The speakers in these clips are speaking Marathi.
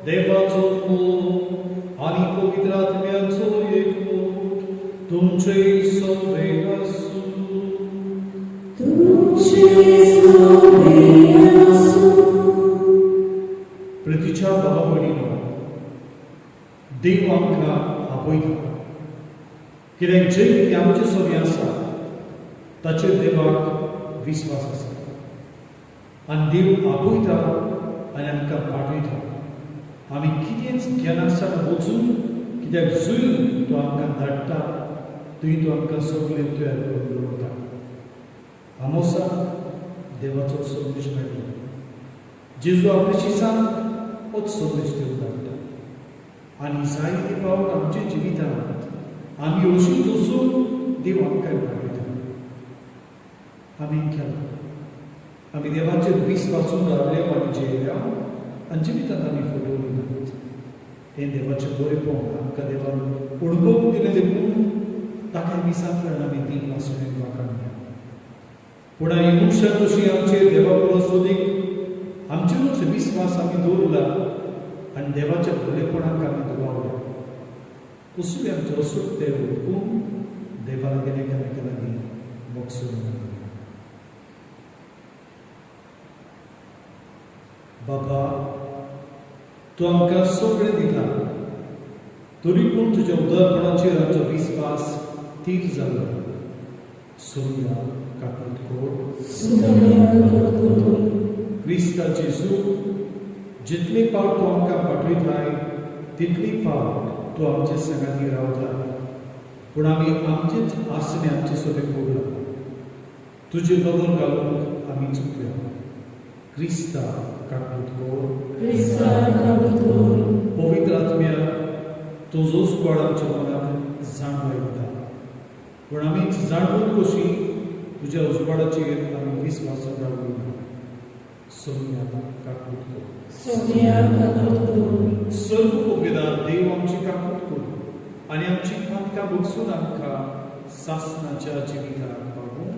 देवाचो मोग आणि पवित्र आत्म्याचो एकमूट तुमचे सगळे आसूं. प्रितीच्या भावा भयणीनो, देव आमकां आपयता, कित्याक जे कितें आमचे सोबी आसा ताचेर देवाक विस्वास आसा, आनी देव आपयता आनी आमकां पाठयता. आमी कितेंच घेनासतना वचून, कित्याक जंय तो आमकां धाडटा थंय तो आमकां सगळें तयार करून दवरता. आमोसा देवाचो संदेश मेळ्ळो. जेजू आपल्या शिसांक होच संदेश दिवन धाडटा. आनी जायते फावट आमच्या जिवितांत आमी अशींच वचून देव आमकां पाठयता. आमी केलां, आमी देवाचेर विस्वासून रावले आनी जेयल्या आनी जिवितांत आमी फटोवली नात. हें देवाचें बरेंपण आमकां देवान अणभव दिलें देखून ताका विसांतल्यान आमी दीन आसून वाखाणया. पूण ही मनशां कशी आमचेर देवा परस अदीक आमचेरूच विस्वास आमी दवरला आनी देवाच्या बरेपणाक आमी दुबावल्या. कसले आमचे असूक ते ओळखून देवा लागीं एकामेका लागीं मोगसून बाबा, तूं आमकां सगळें दिता, तरी पूण तुज्या उदारपणाचेर आमचो विस्वास तीर जालो. सोनिया काकूट कोड क्रिस्ता जेजू, जितले फावट तूं आमकां पाठयताय तितली फावट तूं आमचे संगाती रावता. पूण आमी आमचेच आसने आमचे सोबे पडला. तुजे नदर घालूंक आमी चुकल्या. क्रिस्ता काकूट कोड पवित्र आत्म्या, तुजोच कोड आमच्या मनाक जाण लायता. पूण आमीच जाणून कशी तुज्या उजवाडाचेर आमी विस्वासान रावली ना. सोनिया काकूट कोड सर्व पवित्र देव आमची काकूट कोड आनी आमची पातकां बगसून आमकां सासणाच्या जिविताक वागून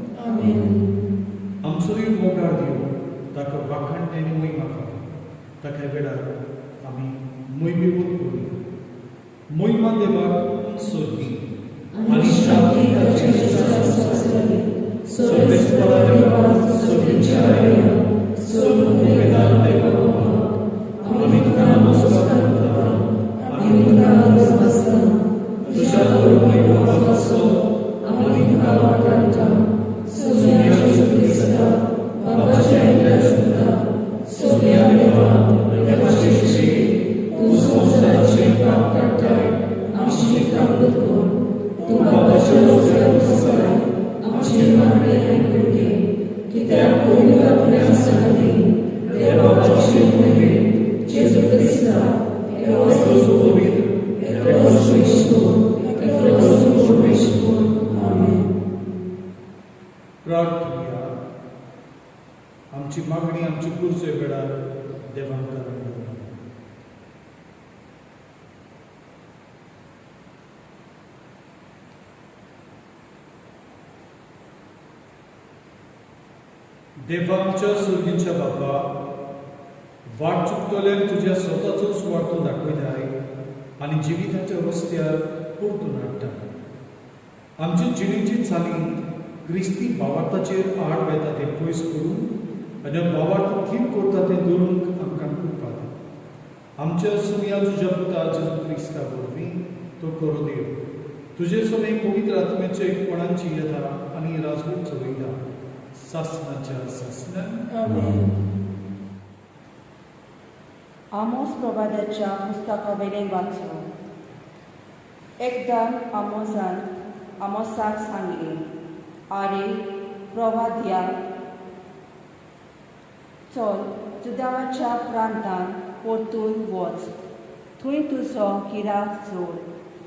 आमचोय मोगाळ दिवं. ताका वाखाणणे आनी मोहिमा फावो. ताका वेळार आमी मोहिमेवत करूया. मोहिमा देवाक सोदली आनी शांती ताचे सर्वेस्परा देवाक सगळींच्या सर्व पवित्र देवाक आमी तुका नमस्कार करता. आमी तुका नमस्कार तुज्या मोहिमेचो आमी तुका वाखाणटा. सोनिया क्रिस्ता बाबाच्या सोनिया देवा देवाचे श्री तूं संवसाराचेर काम करताय. आमची काकूट कोड तूं बाबाच्या नजरेंत आमची मागणी आयकून घे. कित्याक पवित्र आत्म्या सांगली देवाचे मोहिमेंत जेजू क्रिस्ता एकलोचो पवित्र एकलोचो इश्टूर एकलोचो परमेश्वर. आमेन. प्रार्थना. आमची मागणी आमची पुरचे वेळार देवान करून देवांच्या सुर्गीच्या बाबा, वाट चुकतल्यान तुज्या स्वताचो स्वार्थ दाखयताय आनी जिविताच्या रस्त्यार परतून हाडटा. आमच्या जिणेची चालींत क्रिस्ती भावार्थाचेर आड वेता ते पयस करून आनी भावार्थ थीम करता ते दवरूंक आमकां कृपा दी. आमच्या सुनिया तुज्या पुता जेजू क्रिस्ता वरवीं तो करो देव. तुजे सोबे पवित्र आत्म्याच्या एकपणांची येता आनी राजवट चलयता. सासणाच्या सासणान. आमेन. आमोस प्रवाद्याच्या पुस्तकावेलें वाचून. एकदां आमोसाक सांगलें, आरे प्रवाद्या, चल जुदावाच्या प्रांतांत परतून वच. थंय तुजो किरात जोड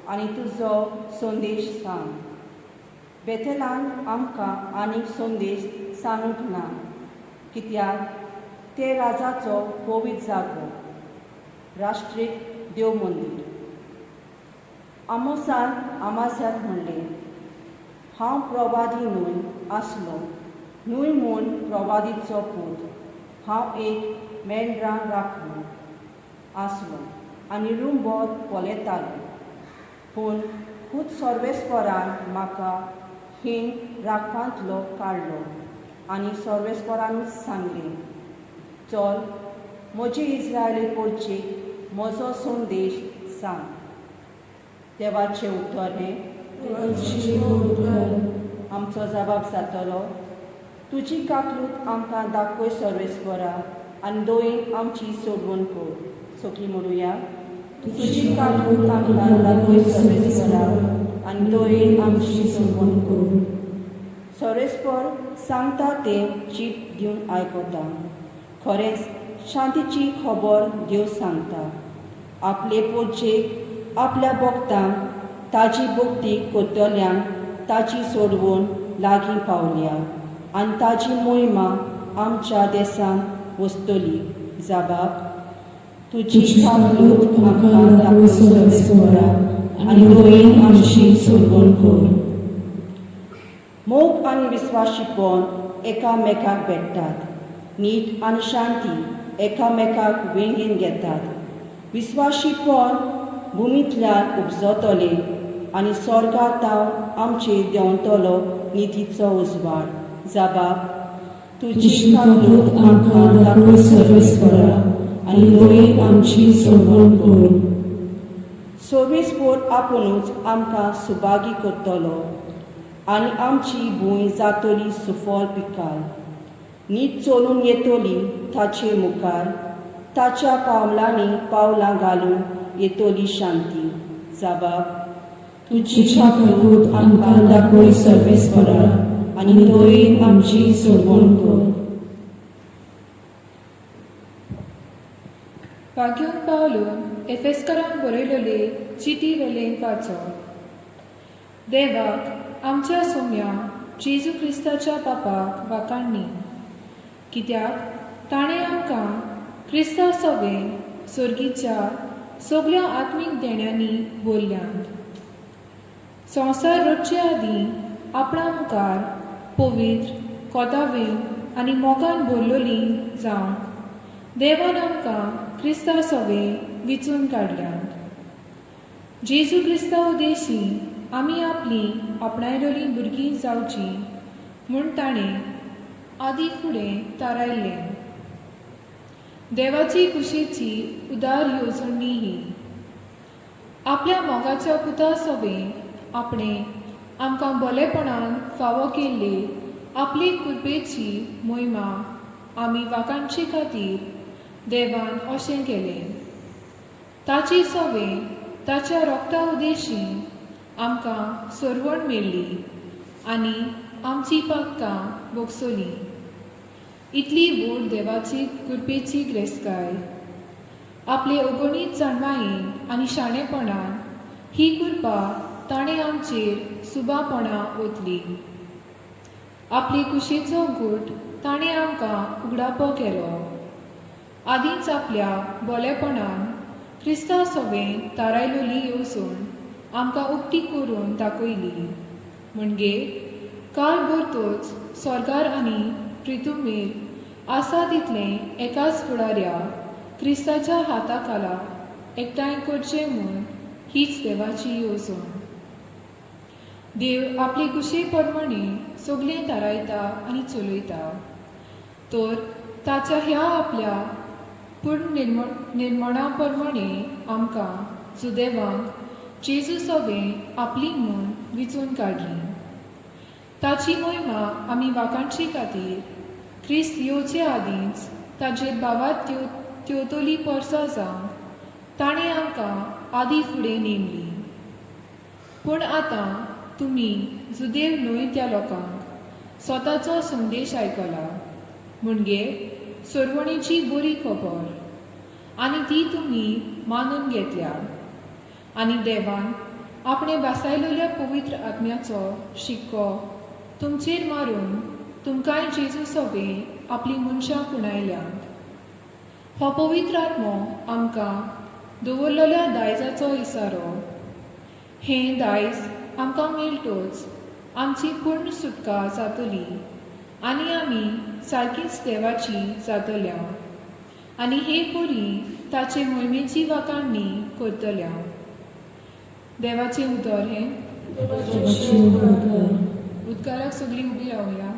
आनी तुजो संदेश सांग. बेथेलांत आमकां आनीक संदेश सांगूंक ना, कित्याक ते राजाचो पवित्र जागो, राष्ट्रीक देव मंदीर. आमोसान आमासाक म्हणलें, हांव प्रवादी न्हय आसलो, न्हय म्हूण प्रवादीचो पूत. हांव एक मेंढरां राखलो. आसलो आनी रुंबोर पोलेतालो. पूण खूब सर्वेस्परान म्हाका हिंग राखपांतलो काडलो आनी सर्वेस्परानूच सांगलें, चल, म्हजे इस्रायली पोरचेक म्हजो संदेश सांग. देवाचें उत्तर हें, आमचो जबाब जातलो, तुजी काकलूत आमकां दाखय सर्वेस्परा आनी दोयेन आमची सोडवण कर. सगळीं म्हणुया, तुजी काकलूत आमकां दाखय सर्वेस्परा आनी दोयेन आमची सोडवण कर. सर्वेस्पर सांगता तें चीट दिवन आयकता. खरेंच शांतीची खबर देव सांगता. आपले पोरचेक आपल्या भक्तांक ताजी भक्ती करतल्यांक ताची सोडवण लागीं पावल्या आनी ताजी मोहिमा आमच्या देशांत वचतली. जबाब, तुजी काकलूत आमकां दाखय सर्वेस्परा आनी दोयेन आमची सोडवण कर. मोग आनी विस्वाशीपण एकामेकाक भेटतात. नीट आनी शांती एकामेकाक वेंगेन घेतात. विस्वाशीपण भुमींतल्यान उपजतले आनी स्वर्गांत आमचेर देंवतलो नितीचो उजवाड. जबाब, तुजी काकलूत आमकां दाखय सर्वेस्परा आनी दोयेन आमची सोडवण कर. सर्वेस्पर आपुणूच आमकां सुभागी करतलो आनी आमची भूंय जातली सुफल पिकाल. नीट चलून येतली ताचे मुखार, ताच्या पावलांनी पावलां घालून येतली शांती. जबाब, तुजी काकलूत आमकां दाखय सर्वेस्परा आनी दोयेन आमची सोडवण कर. वाग्यून पावलून एफेसकारांक बरयलेली चिटी वेलें वाचप. देवाक आमच्या सोम्या जेजू क्रिस्ताच्या पापाक वाकाणणी, कित्याक ताणें आमकां क्रिस्ता सवें सर्गीच्या सगळ्या आत्मीक देण्यांनी भरल्यांत. संवसार रचचे आदीं आपणा मुखार पवित्र, कोदावेन आनी मोगान भरलोलीं जावंक देवान आमकां क्रिस्ता सवें विचून काडल्यांत. जेजू क्रिस्ता उदेशी आमी आपलीं आपणायलोलीं भुरगीं जावचीं म्हूण ताणें आदीं फुडें थारायल्लें. देवाची कुशीची उदार येवजणी ही आपल्या मोगाच्या पुता सवें आपणें आमकां बरेपणान फावो केल्ले आपली कृपेची मोहिमा आमी वाकाणचे खातीर देवान अशें केलें. ताची सवें ताच्या रोगता उदेशी आमकां सोडवण मेळ्ळी आनी आमची पातकां भोगसोलीं. इतली व्हड देवाची कृपेची ग्रेस्तकाय आपले अगणीत जाणवायेन आनी शाणेपणान ही कृपा ताणें आमचेर सुबापणां ओतली. आपली कुशेचो गूट ताणें आमकां उगडापो केलो. आदींच आपल्या बोलेपणान क्रिस्ता सवें थारायलोली येवजण आमकां उक्ती करून दाखयली. म्हणजे काळभरतोच स्वर्गार आनी पृथ्वीमेर आसा तितलें एकाच फुडाऱ्या क्रिस्ताच्या हाता खाला एकठांय करचें म्हूण हीच देवाची येवजण. देव आपले कुशे प्रमाणे सगळें थारायता आनी चलयता. तर ताच्या ह्या आपल्या पूर्ण निर्मणा प्रमाणे आमकां सुदैवांक जेजू सवें आपली म्हूण विचून काडली. ताची मोहिमा आमी वाकाणचे खातीर क्रिस्त येवचे आदींच ताचेर भावात तेवतली परसां जावंक ताणें आमकां आदीं फुडें नेमली. पूण आतां तुमी जुदेव न्हय त्या लोकांक स्वताचो संदेश आयकला, म्हणजे सोडवणेची बरी खबर, आनी ती तुमी मानून घेतल्या. आनी देवान आपणे बासायलेल्या पवित्र आत्म्याचो शिक्को तुमचेर मारून तुमकांय जेजू सवें आपली मनशां कुणायल्यांत. हो पवित्र आत्मो आमकां दवरलेल्या दायजाचो इसारो. हें दायज आमकां मेळटोच आमची पूर्ण सुटका जातली आनी आमी सारकींच देवाची जातल्या. आनी हे परी ताचे मोहिमेची वाखाणणी करतले हांव. देवाचें उतर हें उद्गाराक सगळीं उबी रावया.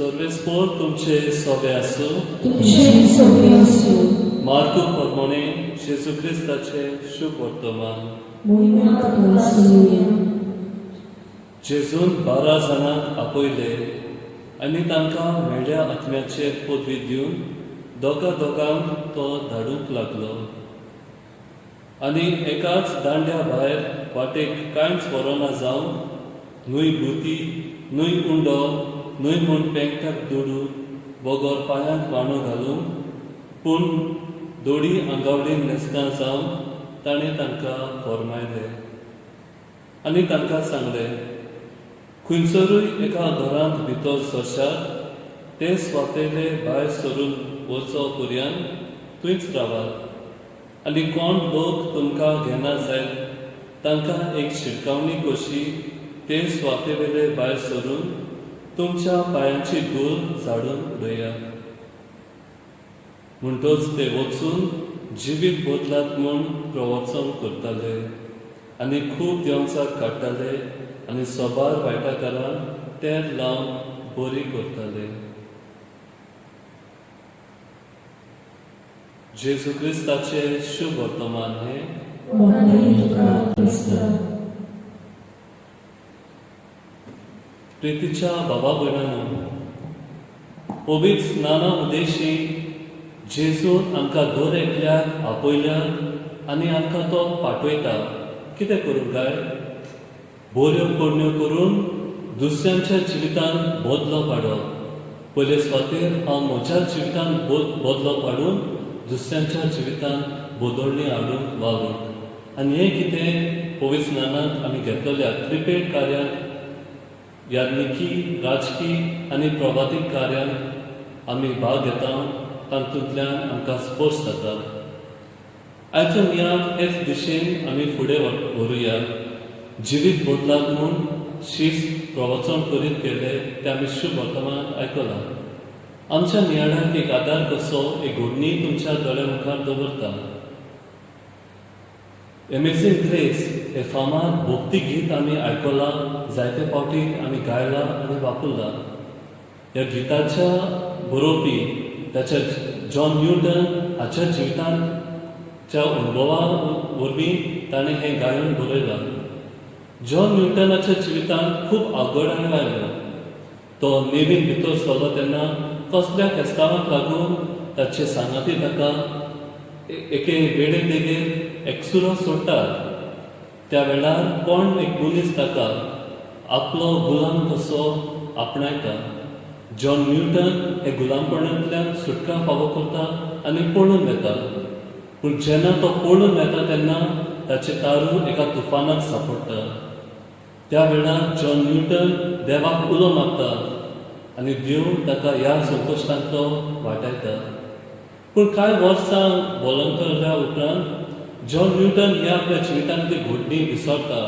Sorvespor तुमचे सोबे आसूं. मार्को प्रमाणे जेजू क्रिस्ताचे शुभ वर्तमान. जेजून 12 जाणांक आपयले आनी तांकां मेळ्या आत्म्याचे पदवी दिवन दोगांक तो धाडूंक लागलो. आनी एकाच दांड्या भायर वाटेक कांयच व्हरोना जावन न्हंय भुती, न्हंय उंडो, न्हंय म्हूण पेंगटाक दोडून बोगोर पांयांक वांडो घालून पूण दोडी आंगावळीन न्हेसता जावन ताणें तांकां फॉर्मायले आनी तांकां सांगलें, खंयसरूय एका घरांत भितर सरशात ते स्वातेले भायर सरून वचो पर्यंत थंयच रावात. आनी कोण लोक तुमकां घेना जायत तांकां एक शिटकावणी कशी ते स्वातेवेले भायर सरून तुमच्या पांयांची धूळ झाडून उडयात. म्हणटच ते वचून जिवीत बदलात म्हूण प्रवचन करताले आनी खूब देंवचाक काडटाले आनी सोबार वायटाकारांक तेल लावन बरी करताले. जेजू क्रिस्ताचे शुभ वर्तमान हें. प्रितीच्या बाबा भयणांनो, पवित्र स्नाना उद्देशी जेजून आमकां दर एकल्याक आपयल्यात आनी आमकां तो पाठयता. कितें करूंक काय? बऱ्यो पुण्यो करून दुसऱ्यांच्या जिवितान बदलो पाडप. पयले स्वातेर हांव म्हज्या जिवितान बदलो पाडून दुसऱ्यांच्या जिवितान बदलणी हाडूंक वावरूंक. आनी हें कितें पवित्र स्नानांत आमी घेतलेल्या त्रिपेट कार्यांत, याज्ञिकी, राजकी आनी प्रभातीक कार्यांत आमी भाग घेता. तातूंतल्यान आमकां स्पर्श जाता. आयचो नियाळ हेच दिशेन आमी फुडें व्हरुया. जिवीत बदलात म्हूण शिस्त प्रवचन करीत गेले ते आमी शुभ वर्तमान आयकलां. आमच्या नियाळाक एक आदार कसो एक घडणी तुमच्या दोळ्या मुखार दवरता. अमेझिंग ग्रेस हे फामाद भक्ती गीत आमी आयकलां, जायते फावटी आमी गायलां आनी वापरलां. ह्या गिताच्या बरोवपी ताच्या जॉन न्यूटन हाच्या जिवितांच्या अनुभवा वरवीं ताणें हें गायन बरयलां. जॉन न्यूटनाच्या जिवितांत खूब आगोडाण्यो आयल्यो. तो नेवीन भितर सरलो तेन्ना कसल्या केस्तावांक लागून ताचे सांगाती ताका एके वेळे देगेर एकसुरो सोडटात. त्या वेळार कोण एक मनीस ताका आपलो गुलाम कसो आपणायता. जॉन न्यूटन हे गुलामपणांतल्यान सुटका फावो करता आनी पळून वेता. पूण जेन्ना तो पळून वेता तेन्ना ताचे तारू एका तुफानाक सांपडटा. त्या वेळार जॉन न्यूटन देवाक उलो मागता आनी देव ताका ह्या संकश्टांतलो वाटायता. पूण कांय वर्सां वॉलंटियरा उपरांत जॉन न्यूटन ह्या आपल्या जिवितांतली घडणी विसरता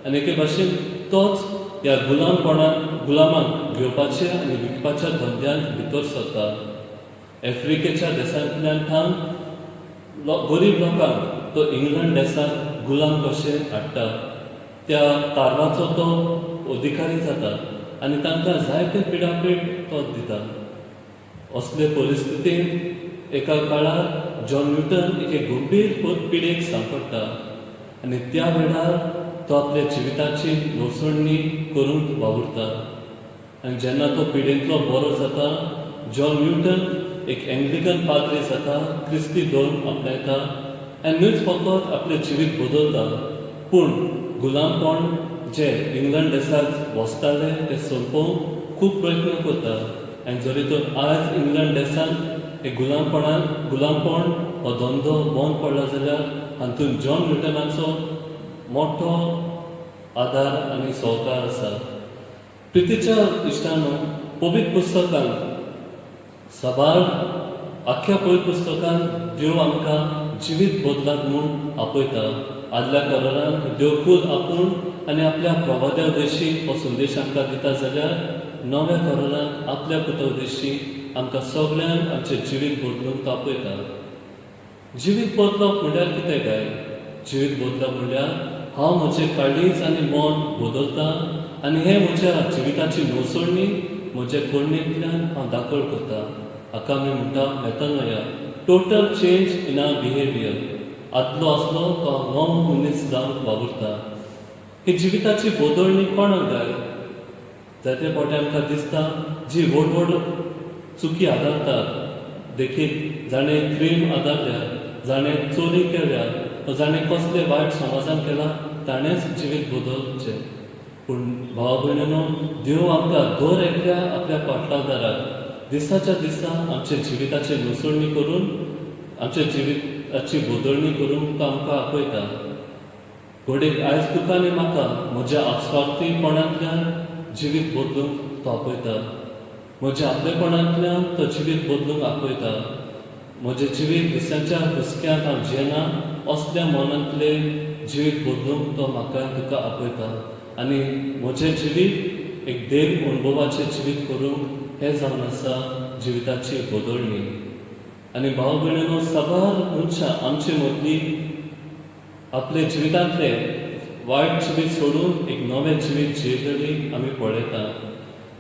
आनी एके भाशेन तोच ह्या गुलामांक घेवपाच्या आनी विकपाच्या धंद्यांत भितर सरता. आफ्रिकेच्या देशांतल्यान गरीब लोकांक तो इंग्लंड देशांत गुलाम कशें हाडटा, त्या कारवाचो तो अधिकारी जाता आनी तांकां जायते पिडापीड तो दिता. असले परिस्थितींत एका काळार जॉन न्यूटन एक गंभीर पिडेक सांपडटा आनी त्या वेळार तो आपल्या जिविताची नोसणी करून वावुरता. आनी जेन्ना तो पिडेंतलो बरो जाता, जॉन न्यूटन एक एंग्लिकन पाद्री जाता, क्रिस्ती धर्म आपणायता आनी न्हूच फकत आपलें जिवीत बदलता, पूण गुलामपण जे इंग्लंड देशांत वचताले ते सोंपोवंक खूब प्रयत्न करता. आनी जरी तर आज इंग्लंड देशांत एक गुलामपण हो धंदो बंद पडला जाल्यार हातूंत जॉन न्यूटनाचो मोठो आदार आनी सहकार आसा. प्रितीच्या इश्टांनो, पवित्र पुस्तकांत सबार आख्या पवित्र पुस्तकांत देव आमकां जिवीत बदलात म्हूण आपयता. आदल्या काळांत देव खूब आपूण आनी आपल्या प्रवाद्या उद्देशी हो संदेश आमकां दिता जाल्यार नव्या काळांत आपल्या पुता उद्देशी आमकां सगळ्यांक आमचें जिवीत बदलूंक तो आपयता. जिवीत बदलप म्हणल्यार कितें काय? जिवीत बदलप म्हणल्यार हांव म्हजें काळीज आनी मन बदलता आनी हें म्हज्या जिविताची नोसणी म्हज्या कोडणेंतल्यान हांव दाखल करता. हाका आमी म्हणटा metanoia, total change in our behaviour. आदलो आसलो तो नवो मनीस जावन वावुरता. ही जिविताची बदलणी कोणाक जाय? जायते फावटी आमकां दिसता जी व्हड व्हड चुकी आदारतात, देखीक जाणें क्रीम आदारल्या, जाणें चोरी केल्या, जाणें कसलें वायट समाजान केलां, ताणेंच जिवीत बदलचें. पूण भावा भयणीनो, देव आमकां दर एकल्या आपल्या पाटलादाराक दिसाच्या दिसा आमच्या जिविताची नुसणी करून, आमच्या जिविताची बदलणी करून तो आमकां आपयता. घोडेक आयज तुका आनी म्हाका म्हज्या आपसुकापणीपणांतल्यान जिवीत बदलूंक तो आपयता. म्हज्या आपलेपणांतल्यान तो जिवीत बदलूंक आपयता. म्हजें जिवीत दुसऱ्यांच्या हुस्क्यांत हांव जियेना, असल्या मनांतले जिवीत बदलूंक तो म्हाका तुका आपयता. आनी म्हजें जिवीत एक देव अणभवाचें जिवीत करूंक हें जावन आसा जिविताची बदलणी. आनी भाव भयणीनो, सबार मनशां आमचे मदली आपले जिवितांतले वायट जिवीत सोडून एक नवें जिवीत जियेलेली आमी पळयता.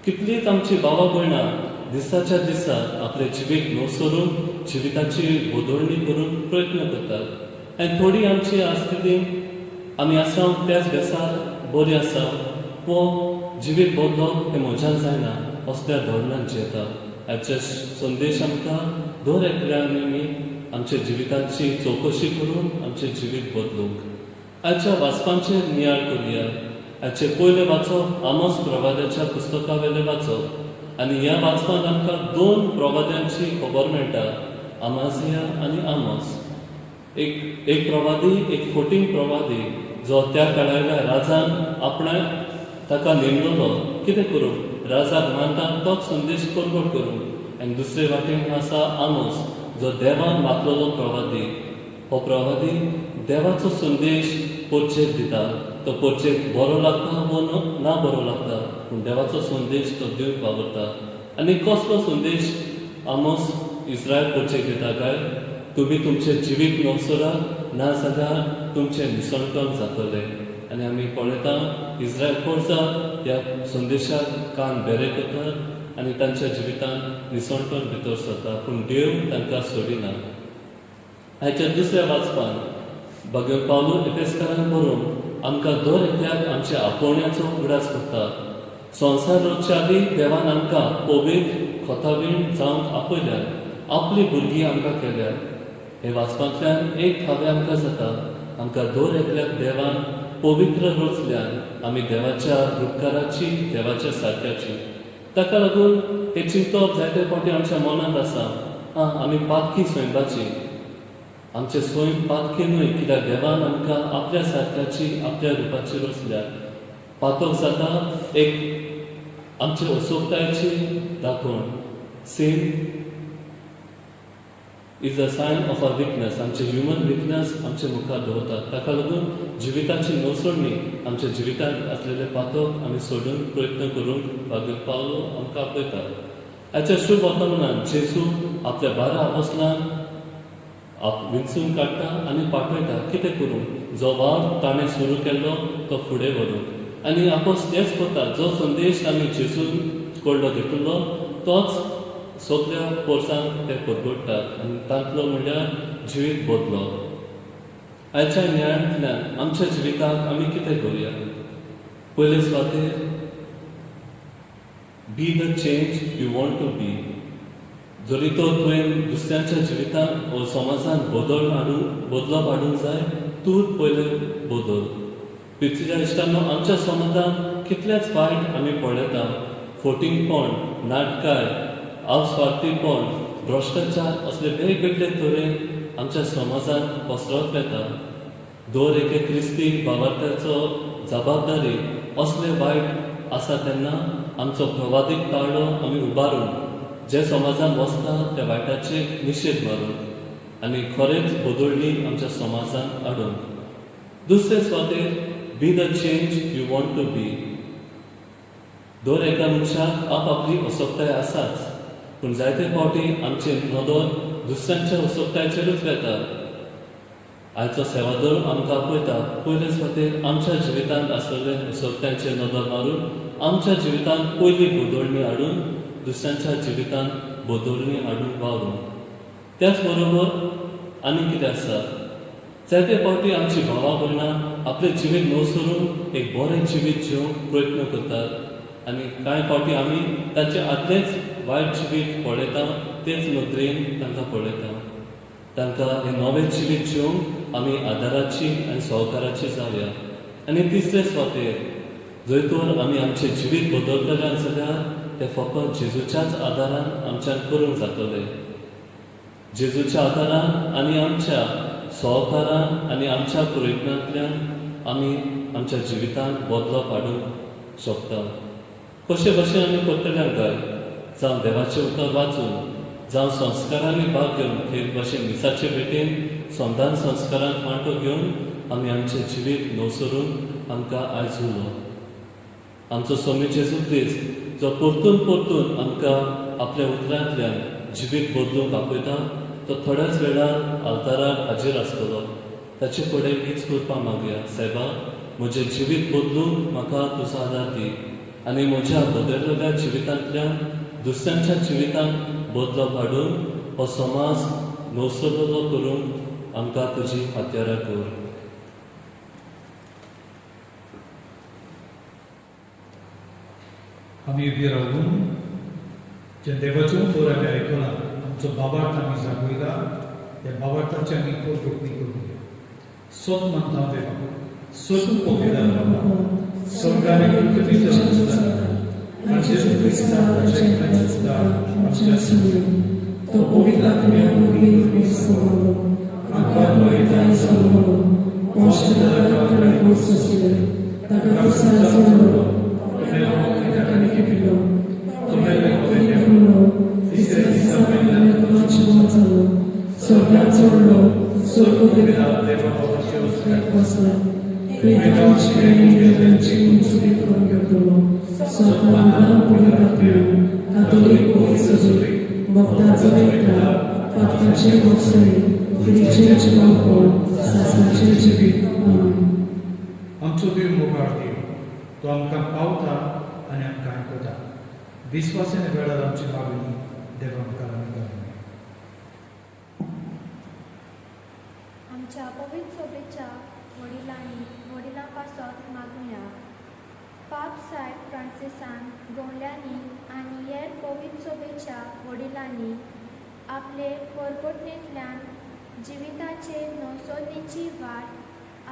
कितलींच आमची भावा भयणां दिसाच्या दिसा आपलें जिवीत नोसरून जिविताची बदलणी करूंक प्रयत्न करतात. आनी थोडीं आमची आसतलीं आमी आसा त्याच बेसार बरीं आसा, वो जिवीत बदलप हें म्हज्यान जायना असल्या धोरणान जियेता. आयचे संदेश आमकां दर एकल्यान आमी आमच्या जिविताची चवकशी करून आमचें जिवीत बदलूंक. आयच्या वाचपांचेर नियाळ करुया. आयचे पयलें वाचप आमोस प्रवाद्याच्या पुस्तका वेलें वाचप. आनी ह्या वाचपांत आमकां दोन प्रवाद्यांची खबर मेळटा, अमाजिया आनी आमोस. एक प्रवादी, एक फोटींग प्रवादी, जो त्या काळाच्या राजान आपणाक ताका नेमलेलो कितें करूंक, राजाक मानता तोच संदेश परगट करूंक. आनी दुसरे वाटेन आसा आमोस, जो देवान मागलेलो प्रवादी. हो प्रवादी देवाचो संदेश पोरचेक दिता. तो पोरचेक बरो लागता वो ना बरो लागता, पूण देवाचो संदेश तो दिवंक वावरता. आनी कसलो संदेश आमोस इस्रायल पोरचेक दिता काय? तुमी तुमचें जिवीत नवसरा, ना जाल्यार तुमचें निसणटण जातलें. आनी आमी पळयता इस्रायल पोरचा ह्या संदेशाक कान बेरे करतात आनी तांच्या जिवितान निसणटण भितर सरता, पूण देव तांकां सोडिना. हाच्या दुसऱ्या वाचपान भगवान पावलो एफेसकारांक बरोवन आमकां दर एकल्याक आमच्या आपोवण्याचो उगडास करता. संवसार रचच्या आदी देवान आमकां पवित्र खोतावीण जावंक आपयल्या, आपली भुरगीं आमकां केल्या. हे वाचपांतल्यान एक थावे आमकां जाता, आमकां दर एकल्याक देवान पवित्र रचल्यान आमी देवाच्या उपकाराची, देवाच्या सारक्याची. ताका लागून हे चिंतप जायते फावटी आमच्या मनांत आसा, आमी पातकी स्वयंपाची. आमचे स्वयं पातकी न्हय, कित्याक देवान आमकां आपल्या सारक्याची, आपल्या रुपाची रचल्या. पातक जाता एक आमचे असोगतायेची दाखोवन. Sin is a sign of a weakness. आमचे ह्युमन विकनेस आमचे मुखार दवरतात. ताका लागून जिविताची नोसणी आमच्या जिवितांत आसलेले पातक आमी सोडून प्रयत्न करूंक भगवान पावलो आमकां आपयता. हाच्या शुभ वर्तमानांत जेजू आपल्या 12 आपोस्तलांक विंचून काडटा आनी पाठयता कितें करूं जो वार ताणें सुरू केल्लो तो फुडें व्हरूंक आनी आपोस तेच कोता जो संदेश आमी जेजून कडलो घेतिल्लो तोच सगळ्या पोरसांक ते परगडटात आनी तांतलो म्हणल्यार जिवीत बदलो. आयच्या न्यायातल्यान आमच्या जिविताक आमी कितें करुया? पयले सुवातेर be the change you want to be. जरी तो तुवें दुसऱ्यांच्या जिवितांत वा समाजांत बदलो हाडूंक जाय तूंच पयले बदल. पिक्चराच्या इश्टांनो, आमच्या समाजांत कितलेच वायट आमी पळयता. फोटिंगपण, नाटकाय, आवस्वार्थीपण, भ्रश्टाचार असले वेगवेगळे तरेन आमच्या समाजांत पसरत वेता. दर एके क्रिस्ती भावार्थ्याचो जबाबदारी असले वायट आसा तेन्ना आमचो प्रवादीक ताळो आमी उबारून जे समाजांत वचता त्या वायटाचे निशेध मारून आनी खरेंच बदलणी आमच्या समाजांत हाडून. दुसरे सुवातेर be the change you want to be. दर एका मनशाक आपआपली असोगताय आसाच, पूण जायते फावटी आमचे नदर दुसऱ्यांच्या असोगतायचेरूच वेता. आयचो सेवादळ आमकां आपयता पयले सुवातेर आमच्या जिवितांत आसलेले असोगतांचेर नदर मारून आमच्या जिवितांत पयली बदलणी हाडून दुसऱ्यांच्या जिवितांत बदलणी हाडून वावरून. त्याच बरोबर आनी कितें आसा, जायते फावटी आमची भावां भयणां आपलें जिवीत न्हवसरून एक बरें जिवीत जिवंक प्रयत्न करतात आनी कांय फावटी आमी तांचे आदलेंच वायट जिवीत पळयता, तेच नदरेन तांकां पळयता. तांकां हें नवें जिवीत जिवंक आमी आदाराची आनी सहकाराची जावया. आनी तिसरे सुवातेर जर तर आमी आमचें जिवीत बदलतले जाल्यार तें फकत जेजूच्याच आदारान आमच्यान करूंक जातलें. जेजूच्या आदारान आनी आमच्या सहकारान आनी आमच्या प्रयत्नांतल्यान आमी आमच्या जिवितांत बदलो हाडूंक शकता. कशे भशेन आमी करतले काय? जावं देवाचें उतर वाचून, जावं संस्कारांनी भाग घेवन, हे भशेन मिसाचे भेटेन संदान संस्कारांत वांटो घेवन आमी आमचें जिवीत न्हवसरून आमकां आयज उरलो. आमचो स्वामी जेजू क्रिस्त जो परतून आमकां आपल्या उतरांतल्यान जिवीत बदलूंक आपयता, तो थोड्याच वेळार आल्ताराक हाजीर आसतलो. ताचे कडेन हीच करपा मागया, सायबा, म्हजें जिवीत बदलूंक म्हाका तुजो आदार दी आनी म्हज्या बदललेल्या जिवितांतल्यान दुसऱ्यांच्या जिवितांत बदलो हाडून हो समाज नवसरलो करूंक आमकां तुजी हात्यारां कर. आमी उबी रावून जे देवाचें उतर आमी आयकलां, आमचो बाबार्थ आमी जागयला, त्या बाबार्थाची आमी पोटभुकती करूया. सोत मानता देवा, सोतून पळयला बाबा, स्वर्गान एक पवित्र आसता, आमचे क्रिस्तांवाचे आसता, आमच्या समोर तो पवित्र आत्म्यान उबी सोडलो, आमकां पळयता सोडलो, पोश्ताला काकडे पोसले, ताका कुसाला सोडलो, आमचो देव मोगाळ देव, तो आमकां पावता आनी आमकां आयकता. विस्वासाने वेळार आमची मागणी देवा मुखार आमी घालूया. आमच्या पवित्र सोबेच्या वडिलां पासत मागुया. पाप सायब फ्रांसिसान गोंडल्यांनी आनी हेर पवित्र सोबेच्या वडिलांनी आपले परगोटणेंतल्यान जिविताचे नवसोदीची वाट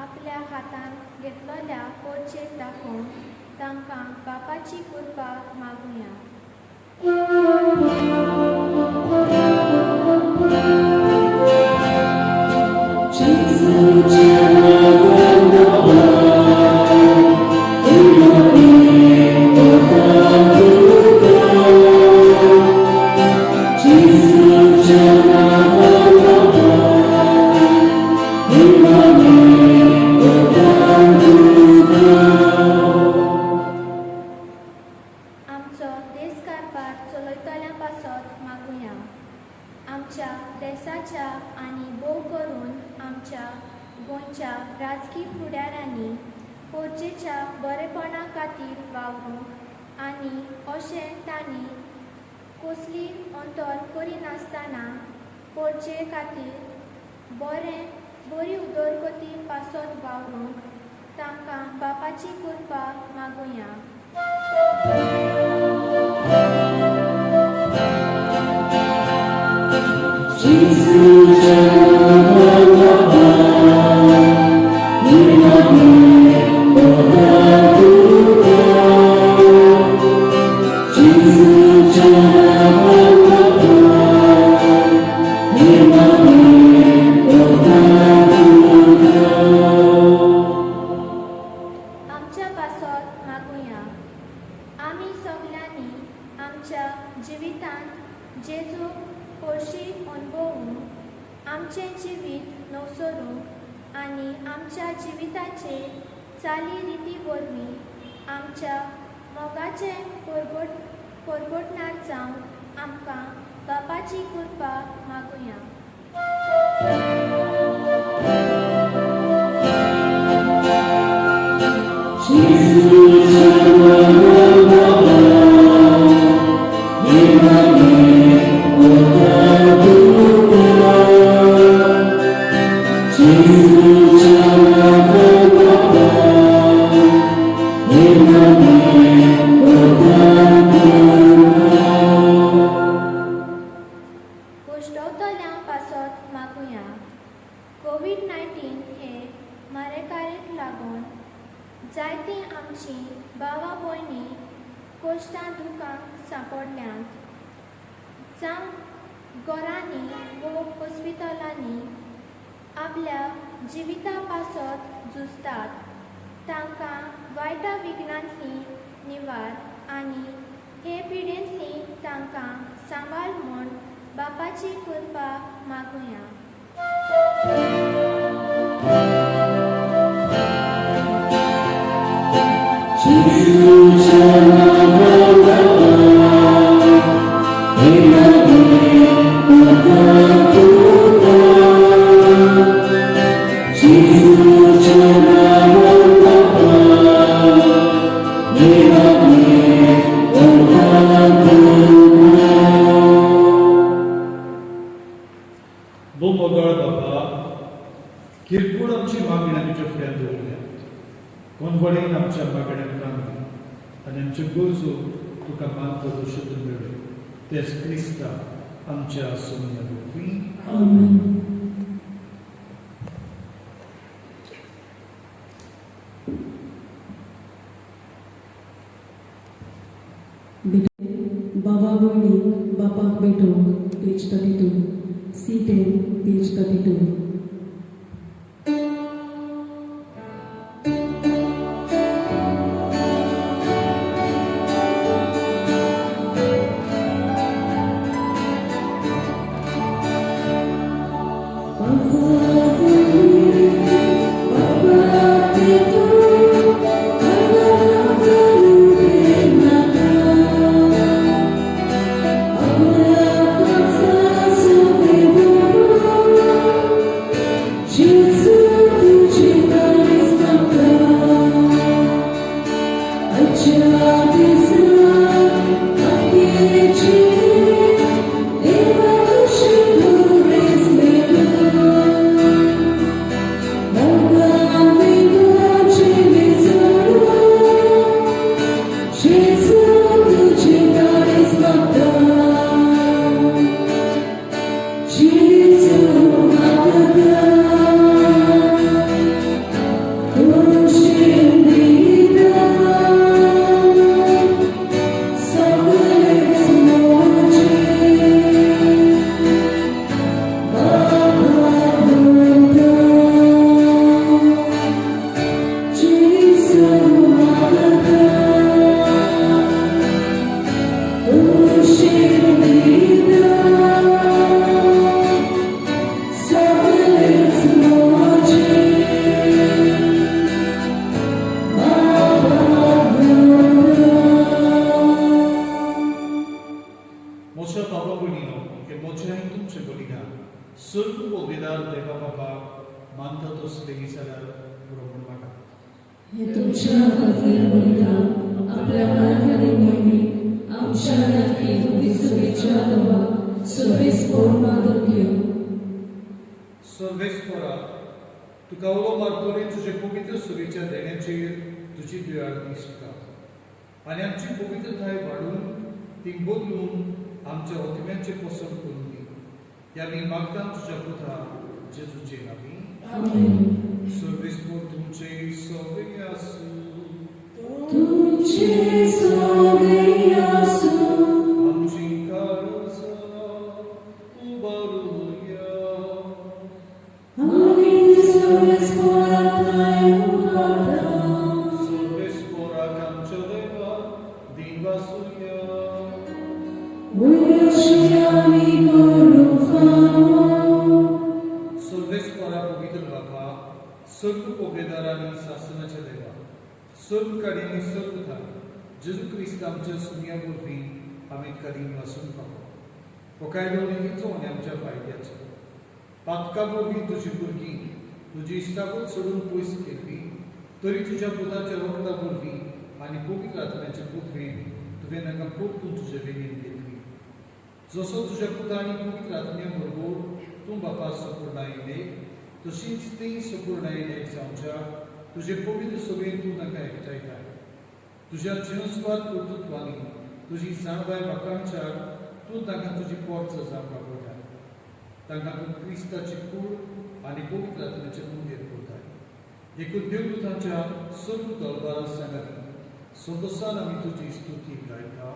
आपल्या हातांत घेतलेल्या कोरचेर दाखोवन तांकां बापाची कृपा मागुया. आमचो देश कारभार चलयतल्या पासत राजकी फुडाऱ्यांनी पोरचेच्या बरेपणा खातीर वावरूंक आनी अशें तांणी कसली अंतर करिनासतना पोरचे खातीर बरी उदरगती पासत वावरूंक तांकां बापाची कृपा मागुया. आमच्या पासत मागुया. आमी सगल्यांनी आमच्या जिवितांत जेजू खोशी अनुभवूंक आमचें जिवीत नवसरूंक आनी आमच्या जिविताचे चाली रिती वरवीं आमच्या मोगाचें परगोटणार जावंक आमकां बापाची कृपा मागुया. गोश्टवतल्यां पासत मागुया. कोविड-19 हे मारेकारेक लागून जायतीं आमचीं भावां भयणी कोश्टां दुखांत सांपडल्यांत. जावं घरांनी वो हॉस्पिटलांनी आपल्या जिविता पासत झुजतात, तांकां वायटा विघ्नांतली निवार आनी हे पिडेंतली तांकां सांबाळ म्हूण बापाची कृपा मागुया. भो मोगाळ बाबा, किरकोळ आमची मागणी तुज्या फुड्यान दवरल्या. कोणवडेन आमच्या मागण्यांक कान दी आनी आमच्यो गरजो तुका मानतो शुद्ध मेळ्यो. तेच क्रिस्ता आमच्या सोन्या वरवीं. आमेन. बाबा भयणी बापाक भेटोवंक पेज 32, C10 पेज 32. हे तुमच्या पत्नी बलिदान आपल्या मार्गाने नेहमी आमच्या नक्की विसुरीच्या दवा सुरेश माधुर्य सर्वेस्परा तुका उलो मारतली तुझे पवित्र सुरीच्या देण्याचेर तुझी दयाळी स्वीकार आनी आमची पवित्रताय वाडून ती बदलून आमच्या ओतम्याचे पसंत करून दी ह्या मी मागता तुझ्या पुता जेजूचे नावी आमेन. सर्वेस्पर तुमचे सवे आसूं तुमचे सवे आसूं आमची काळजां उबारूया आमी सर्वेस्परांतल्यान उबारता. सर्वेस्पराक आमच्या देवा दिनवासूया वयशी आमी करूं फावो. सर्वेस्परा पवित्र बाबा सर्व पौबेदारांनी शासनाच्या देवा सर्व काडींनी सर्व थार जेजू क्रिस्त आमच्या सुन्या वरवीं आमी कदीम वासून फावो हो कायदो नेहमीचो आनी आमच्या फायद्याचो पातका वरवीं तुजी भुरगीं तुजी इश्टागत सोडून पयस केल्ली तरी तुज्या पुताच्या रक्ता वरवीं आनी पवित्र आत्म्याच्या पुतवेन तुवें तांकां परतून तुजे वेगेन घेतली जसो तुज्या पुता आनी पवित्र आत्म्या बरोबर तूं बापा संपूर्णायेन तशीच ती संपूर्णायेन एक जावच्या तुजे पवित्र सभेन तूं तांकां एकठांयताय तुज्या जिनस्वाद कर्तृत्वांनी तुजी जाणबाय म्हाकांच्याक तूं तांकां तुजी पोरच जावंक वापरताय तांकां तूं क्रिस्ताची कूड आनी पवित्र आत्म्याचें मंदीर करताय देखून देवदूतांच्या सर्व दरबारां सांगाती सदोसान आमी तुजी स्तुती गायता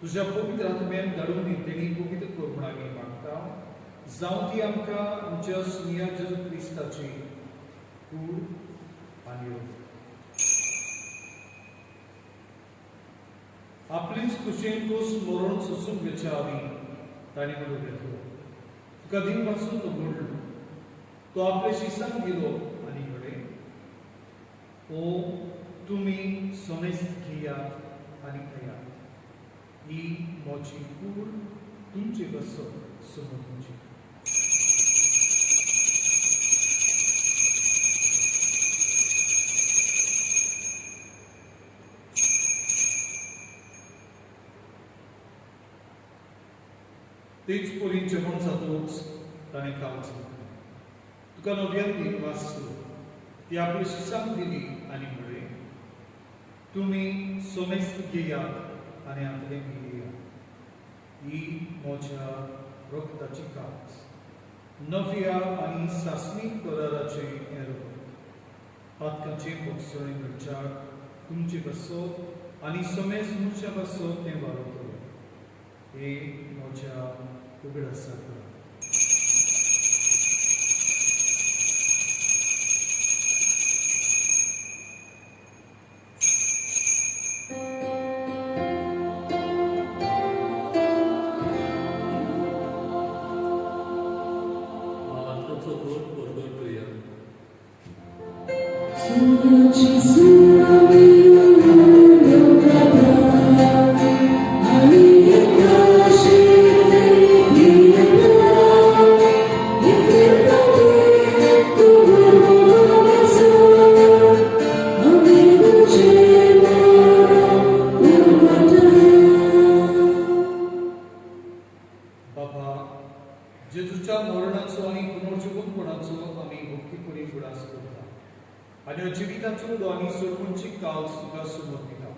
तुझ्या पवित्र आत्म्यान धाडून तेणी पवित्र करपणागी मागता जावं ती आमकां आमच्या सुन्या जेजू क्रिस्ताची कूड आनी आपलीच कुशेन कोस मरण सोसून घेवच्या आमी ताणी म्हणून घेतलो तुका दिन पासून तो म्हणलो तो आपल्या शिसांक गेलो आनी म्हळे ओ तुमी सोमेस्त घेयात आनी खायात ही मोची कूड तुमचे बसो समोर तुमची तेच पोरी जेवण जातोच ताणें खावचें तुका नव्यान दिन वाचलो ती आपल्या शिसांक दिली आनी म्हळें तुमी सोमेस्त घेयात आनी आपले पियेया ही म्हज्या रक्ताची काच नव्या आनी सासणीक कराराचे हें पातकांचे पक्षणे घडच्याक तुमचे बसो आनी समेज मुच्या बसो तें वाडोवतले हे म्हज्या उगडासाक Sonia ci sono io काल तुका समर्पिता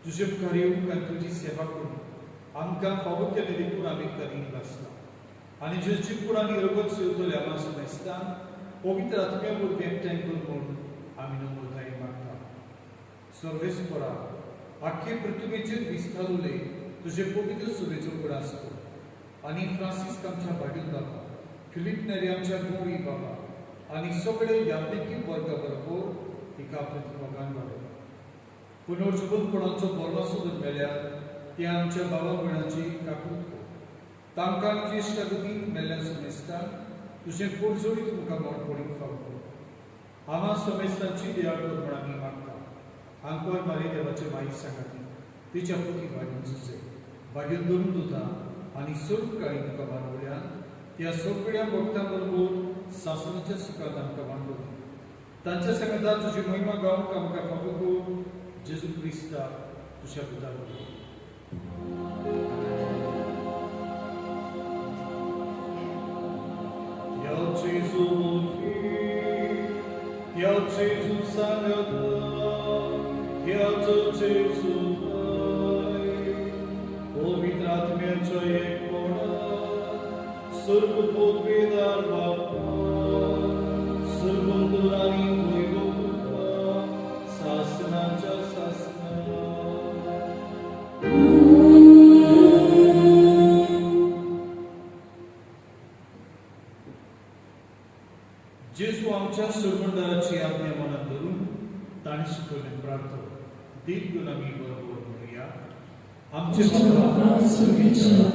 तुझे उपकार येवंक आनी तुजी सेवा करून आमकां फावो केले देखून आमी करीन आसता आनी जेची कुणांनी रगत सेवतले आमा सुमेस्तान पवित्र आत्म्या वरवीं एकठांय कर म्हूण आमी नम्रतायेन मागता सर्वेस्परा आख्खे पृथ्वीचेर विस्तारले तुझे पवित्र सुबेचो पुरास कर आनी फ्रांसीस आमच्या वाडील बाबा फिलीप नेरी आमच्या गोडी बाबा आनी सगळे यात्रिकी वर्गा बरोबर एका प्रतिभागान वाडय पुनर्जीवनपणाचो बोरमासो मेल्यार ते आमच्या बाबा भयणाची काकूट कर तांकां आनी इश्टागतीक मेल्ल्या सुमेस्तान तुझे पोटजोडी तुमकां मोडपणीक फावो आमा सुमेस्तांची दया कर म्हण आमी मागता आंकोय मारे देवाचे माई सांगाती तिच्या पुती वाडून झुजे वाडून धरून दुता आनी सर्व काळी तुका वाडवल्यान त्या सगळ्या भक्तां बरोबर सासणाच्या सुखात आमकां वाडवली तांच्या सांगता तुजी महिमा गावंक आमकां फावो कर जेजू क्रिस्ता तुझ्या पुता वरवीं Gesù Dio Gesù Santo Dio Gesù Pavitra Atmyacha ekona Sarv Podvedar Bapa Sarvandurani Voivoda Sasanacha Sasana जेजू आमच्या सुरमंडळाची आज्ञा मनात धरून ताणे शिकवले प्रार्थना दीप घेऊन आम्ही बरोबर म्हणूया आमचे बाबा सुर्गीच्या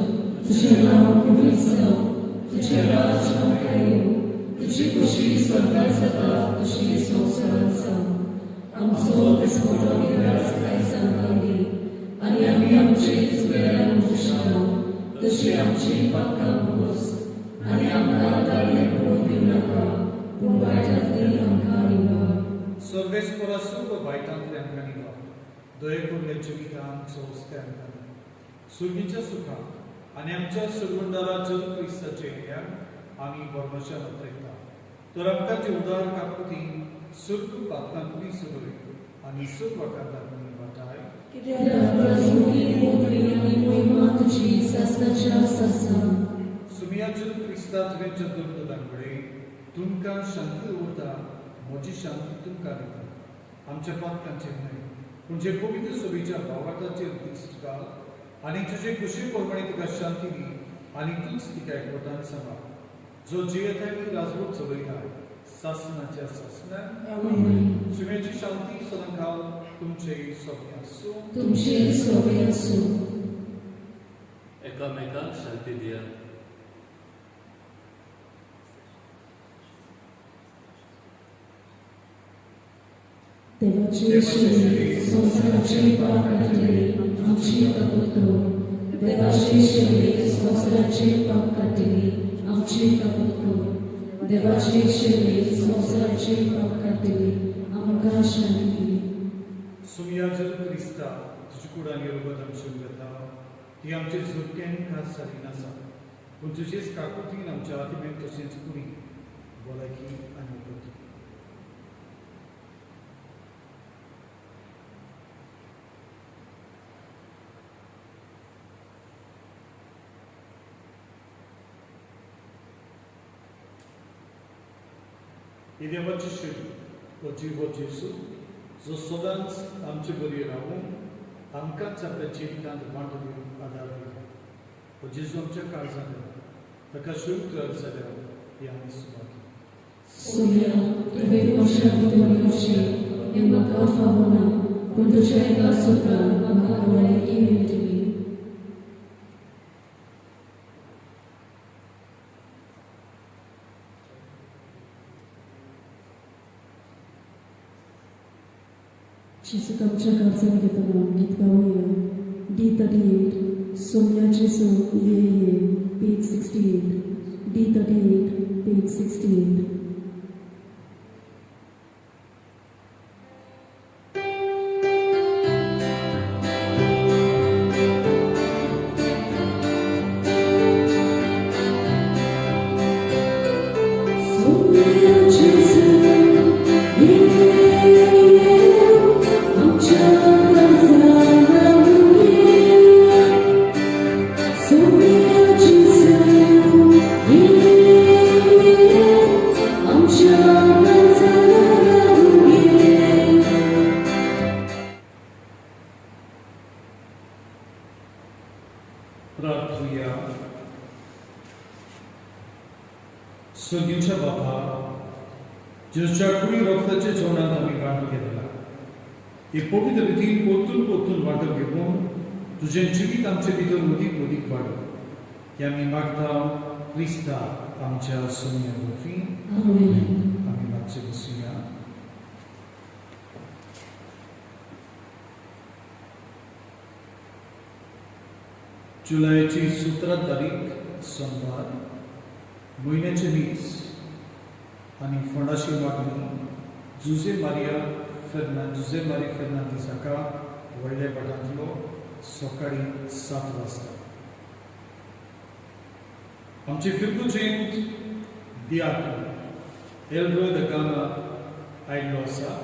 तुझे नाव पवित्र जावं तुझे राज आमकां येवं तुझी खुशी स्वर्गात जाता तशी संवसारांत जावं आमचो दिसपट्टो गिरास आयज आमकां दी आनी आमी आमचे चुकयल्यांक दुश्मन तशी आमची पातकां भोस आनी आमकां दाळये पडूंक दिवं नाका पूण वायटांतल्यान आमकां निवार सर्वेस्परा सर्व वायटांतल्यान आमकां निवार दये करून जिवितांत संस्कार आमकां सुर्गीच्या सुखाक आनी आमच्या सुरवंडारा जेजू क्रिस्ताचे येण्यान आमी बोरमाशा नदरेता तर आमकां जीवदार काकुती सर्व पातकांतली सगळी आनी सर्व वाठारांतली वाटाय सुमिया जेजू क्रिस्ता तुवें चतुर्थ दांगडे तुमकां शांती उरता म्हजी शांती तुमकां दिता आमच्या पातकांचेर न्हय पूण जे पवित्र सभेच्या भावार्थाचेर दिश्ट घाल आनी तुजे कुशी प्रमाणे तुका शांती दी आनी तूंच तिका एकवटान सांबाळ जो जियेतानी राजवट चलयता सासणाच्या सासणान सुमेची शांती सदांकाळ तुमचे सोबे आसूं तुमचे सोबे आसूं एकामेकाक शांती दिया देवाचे शरीर संसाराचे पाप काढले आमची कबूल कर देवाचे शरीर संसाराचे पाप काढले आमची कबूल कर देवाचे शरीर संसाराचे पाप काढले आमकां शांती दी सुमिया जेजू क्रिस्ता तुजी कुडांनी रगत आमची उरता ती आमचे झुटकेन खास जाली नासा पूण तुजेच काकुतीन आमच्या आत्मेक तशेंच कुडी भलायकी आनी उगवती ही देवाची शेळी हो जीव जेजू जो सदांच आमचे बरी रावून आमकांच आपल्या जिवितांत वांटो दिवंक आदार दिता हो जेजू आमच्या काळजांत येता ताका शुभ कर जाल्यार ही आमी सुवात सुमिया तुवें कशें भितर कशें हें म्हाका फावो ना पूण तुज्या एका सुत्रान म्हाका भलायकी मेळटली जेजू आमच्या काळजांत घेतना गीत गावया D38 सोम्या जेजू ये ये page 68 D38 page 68 Sommia Gesù, yeah, yeah. प्रार्थूया. स्वर्गीयच्या बापा, जेच्या कुडी रोखताच्या जेवणात आम्ही वांटो घेतला. एक पवित्र रितीन पोतून वांटो घेऊन तुझे जिवीत आमचे भितर उदीक वाडो. हे आमी मागता क्रिस्ता आमच्या सोन्या वरवीं. Amen. आमी मागचे बसूया. जुलयाची 17 तारीख सोमवार, म्हयन्याचे 20 आनी फंडाची मागणी जुजे मारिया फेर्नांदीसाका व्हडल्या भाटांतलो सकाळी 7 वाजता. आमचे फिरगुजेंत दियाक एल्रोय द गामा आयिल्लो आसा.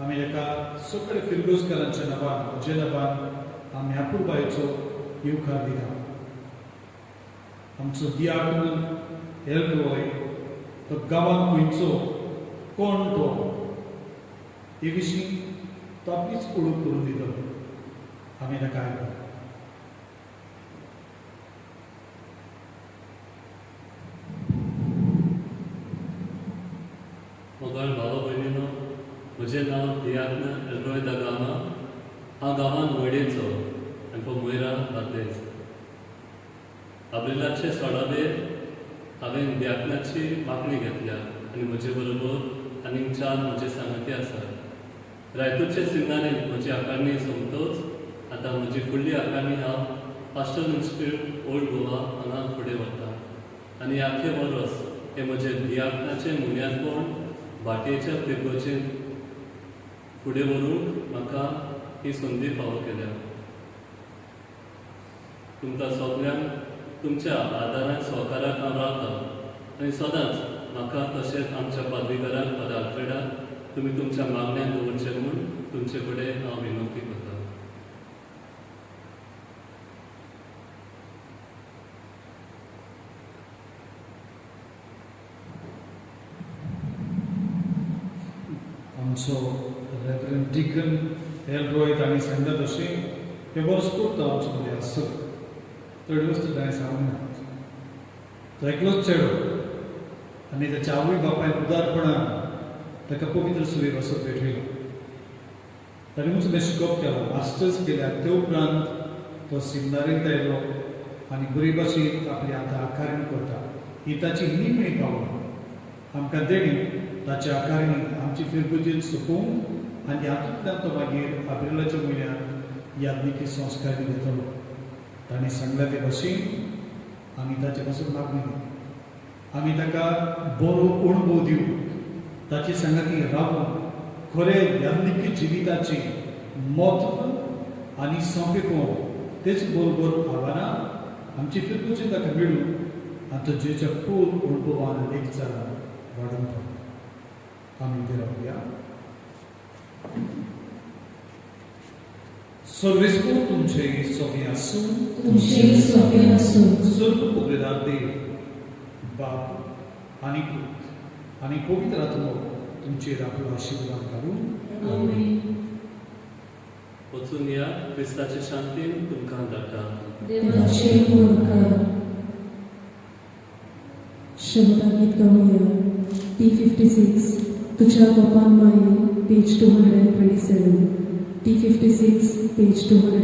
आमी एका सगळे फिरगोजकारांच्या नांवान म्हज्या नांवान आमी आपुरबायेचो येवकार दिता. आमचो दियाक एल्रोय तो गांवांत खंयचो कोण तो हे विशीं तो आपलीच ओळख करून दितलो. आमी ताका आयकता. मोगाळ भाव भयणीनो, म्हजें नांव दियाग्न एल्रोय दा गामा. हांव गांवांत वडेचो आनी तो मोयरा बार्देस. अब्रिलाचे 16 हांवें दियाग्नाची मागणी घेतल्या आनी म्हजे बरोबर आनीक 4 म्हजे सांगाती आसात. रायतूरचे सिंगारेंत म्हजी आकारणी सोंपतच आतां म्हजी फुडली आकारणी हांव पास्टल इन्स्टिट्यूट ओल्ड गोवा हांगा फुडें व्हरतां. आनी आख्खे वर्स हे म्हजे दियाग्नाचे मुन्यादपण भाटयेच्या फिरगोचेर फुडें व्हरूंक म्हाका ही संदी फावो केल्या. तुमकां सगळ्यांक तुमच्या आदारान सहकाराक हांव रावतां आनी सदांच म्हाका तशेंच आमच्या पाद्रीकाराक फादर आल्फ्रेडाक तुमी तुमच्या मागण्यांक दवरचे म्हूण तुमचे कडेन हांव विनंती करतां. आमचो रेव्हरंड डिकन एल्रोय तांणी सांगता तशें हे वर्स करता आमचे कडेन आसत. थोडी वस्तू ताणें सांगनात. तो एकलोच चेडो आनी ताच्या आवय बापायन उदारपणान ताका पवित्र सुवेक असो भेटयलो. ताणें मुझे शिकोवप केलो, मास्टर्स केल्या. ते उपरांत तो सिंगारेंत आयलो आनी बरे भाशेन आपली आतां आकारणी करता. ही ताची निमणी पावलां. आमकां देणी ताची आकारणी आमची फिरगुजेंत सोंपोवंक आनी हातूंतल्यान तो मागीर अब्रिलाच्या म्हयन्यांत यादनिकी संस्कार घेतलो. ताणें सांगला ते भाशेन आमी ताचे पासून मागणी घेतली. आमी ताका बरो अणभव दिवंक ताची सांगाती रावून खरें यादनिकी जिविताची म्हत्व आनी सोंपेपण तेच बरोबर आव्हानां आमची फिरगुजेंत ताका मेळून आनी तो जेच्या खोल अणभवान लेख जालां वाडोवपाक. आमी ते रावया. सर्वेस्पर तुमचे सोबीं आसूं. तुमचे सोबीं आसूं. सर्व पवित्र देव बाप आनी पूत आनी पवित्र आत्मो तुमचेर आपलो आशिर्वाद घालून. आमेन. वचून या, क्रिस्ताचे शांतीन तुमकां धाडटा. देवाचे उपकार. शब्दां गीत गावया. P56 तुझ्या कोपान माये पेज 227. P56 page 227.